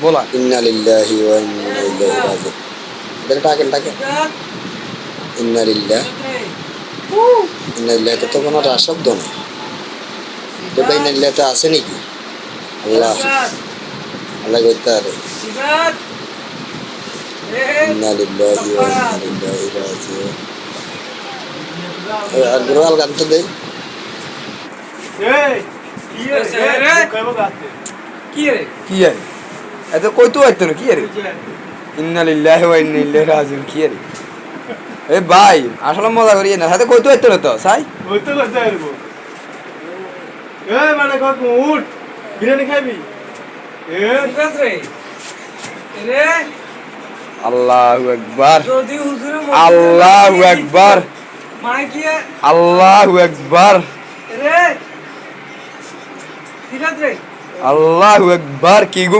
বলা ইন্না লিল্লাহি ওয়া ইন্না ইলাইহি রাজিউন। এটা টাকেন ইন্না লিল্লাহ ইন্না লিল্লাহি তো কোনো রা শব্দ নেই। তো ভাই ইন্না লিল্লাহি তো আছে নাকি? আল্লাহ আল্লাহ কইতে আরে ইন্না লিল্লাহি ওয়া ইন্না ইলাইহি রাজিউন। আর গুরবাল গান তো দেই। কি আরে এত কইতো আইতো না কি আরে ইন্না লিল্লাহি ওয়া ইন্না ইলাইহি রাজিউন কি আরে এ ভাই আসলে মজা করি না হাতে কইতো আইতো না তো সাই হইতে করতে পারবো মানে কত উঠ বিরিয়ানি খাবি আল্লাহু আকবার আল্লাহু আকবার আল্লাহু আকবার আল্লাহু আকবার কি গো